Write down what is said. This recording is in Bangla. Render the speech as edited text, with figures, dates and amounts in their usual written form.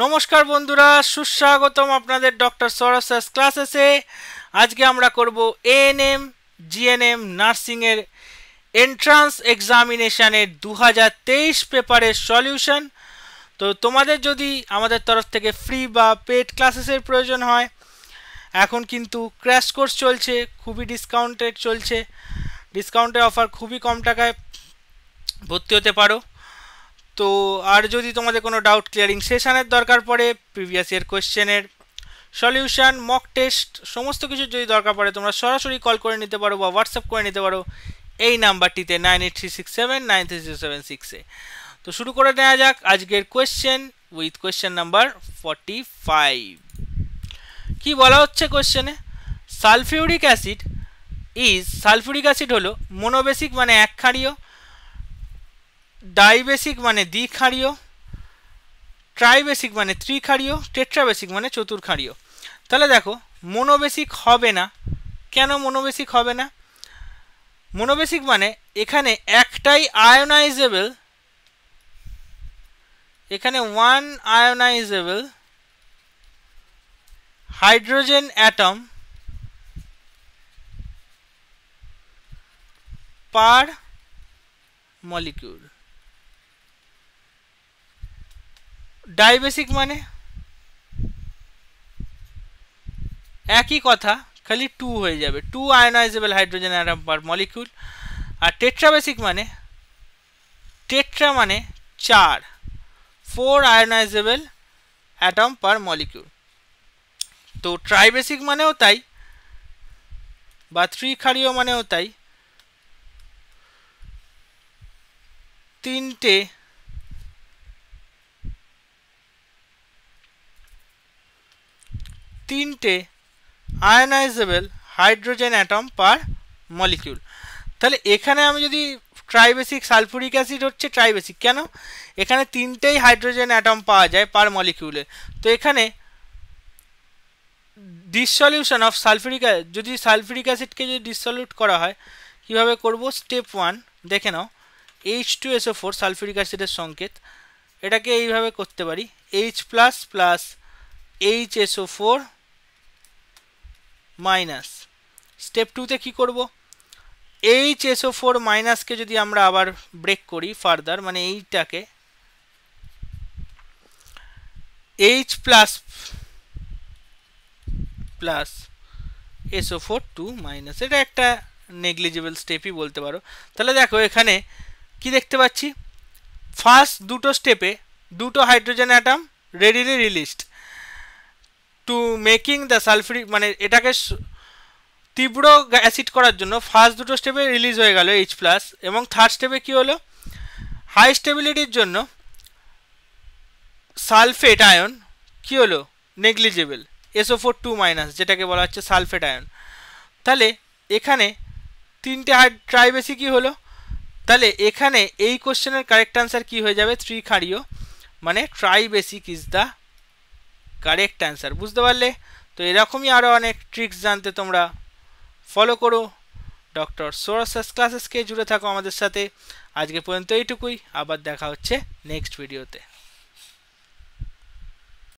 নমস্কার বন্ধুরা, সুস্বাগতম আপনাদের ডক্টর সৌরভ স্যার ক্লাসেসে। আজকে আমরা করব এএনএম জিএনএম নার্সিং এর এন্ট্রান্স এক্সামিনেশনের 2023 পেপারের সলিউশন। তো তোমাদের যদি আমাদের তরফ থেকে ফ্রি বা পেড ক্লাসেসের প্রয়োজন হয়, এখন কিন্তু ক্র্যাশ কোর্স চলছে, খুবই ডিসকাউন্টেড চলছে। ডিসকাউন্টের অফার, খুবই কম টাকায় ভর্তি হতে পারো। তো আর যদি তোমাদের কোনো ডাউট ক্লিয়ারিং সেশনের দরকার পড়ে, প্রিভিয়াস ইয়ার কোয়েশ্চেনের সলিউশন, মক টেস্ট, সমস্ত কিছু যদি দরকার পড়ে, তোমরা সরাসরি কল করে নিতে পারো বা হোয়াটসঅ্যাপ করে নিতে পারো এই নাম্বারটিতে 9836793076-এ। তো শুরু করে নেওয়া যাক আজকের কোয়েশ্চেন উইথ কোয়েশ্চেন নাম্বার 45। কি বলা হচ্ছে কোয়েশ্চেনে? সালফিউরিক অ্যাসিড সালফিউরিক অ্যাসিড হলো মোনোবেসিক মানে এক ক্ষারীয়, ডাইবেসিক মানে দ্বিক্ষারীয়, ট্রাইবেসিক মানে ত্রিক্ষারীয়, টেট্রাবেসিক মানে চতুর্ক্ষারীয়। তাহলে দেখো, মোনোবেসিক হবে না। কেন মোনোবেসিক হবে না? মোনোবেসিক মানে এখানে একটাই আয়োনাইজেবল, এখানে ওয়ান আয়োনাইজেবল হাইড্রোজেন অ্যাটম পার মলিকিউল। ডাইবেসিক মানে একই কথা, খালি টু হয়ে যাবে, টু আয়োনাইজেবল হাইড্রোজেন অ্যাটম পার মলিকিউল। আর টেট্রাবেসিক মানে টেট্রা মানে চার, ফোর আয়োনাইজেবল অ্যাটম পার মলিকিউল। তো ট্রাইবেসিক মানেও তাই, বা ত্রিক্ষারীয় মানেও তাই, তিনটে আয়োনাইজেবল হাইড্রোজেন অ্যাটম পার মলিকিউল। তাহলে এখানে আমি যদি ট্রাইবেসিক, সালফিউরিক অ্যাসিড হচ্ছে ট্রাইবেসিক, কেন? এখানে তিনটেই হাইড্রোজেন অ্যাটম পাওয়া যায় পার মলিকিউলে। তো এখানে ডিসলিউশন অফ সালফিউরিক, যদি সালফিউরিক অ্যাসিডকে যদি ডিসলিউট করা হয়, কীভাবে করব? স্টেপ 1 দেখে নাও। H2SO4 সালফিউরিক অ্যাসিডের সংকেত, এটাকে এইভাবে করতে পারি, H plus plus HSO4 minus. Step 2তে কী করব? HSO4 মাইনাসকে যদি আমরা আবার ব্রেক করি ফার্দার, মানে এইটাকে H plus plus SO4 2 minus, এটা একটা নেগলিজিবল স্টেপই বলতে পারো। তাহলে দেখো এখানে কি দেখতে পাচ্ছি, ফার্স্ট দুটো স্টেপে দুটো hydrogen atom readily released two making the sulphuric, মানে এটাকে তীব্র অ্যাসিড করার জন্য ফার্স্ট দুটো স্টেপে রিলিজ হয়ে গেল H প্লাস, এবং থার্ড স্টেপে কি হলো? হাই স্টেবিলিটির জন্য সালফেট আয়ন কি হলো? নেগলিজেবল, SO4 2 মাইনাস, যেটাকে বলা হচ্ছে সালফেট আয়ন। তাহলে এখানে তিনটে ট্রাইবেসিক কি হলো? তাহলে এখানে এই কোশ্চেনের কারেক্ট অ্যান্সার কি হয়ে যাবে? ত্রিক্ষারীয়, মানে ট্রাইবেসিক ইজ দ্য কারেক্ট অ্যান্সার। বুঝতে পারলে? তো এরকমই আরও অনেক ট্রিক্স জানতে তোমরা ফলো করো ডক্টর সৌরভ ক্লাসেসকে, জুড়ে থাকো আমাদের সাথে। আজকে পর্যন্ত এইটুকুই, আবার দেখা হচ্ছে নেক্সট ভিডিওতে।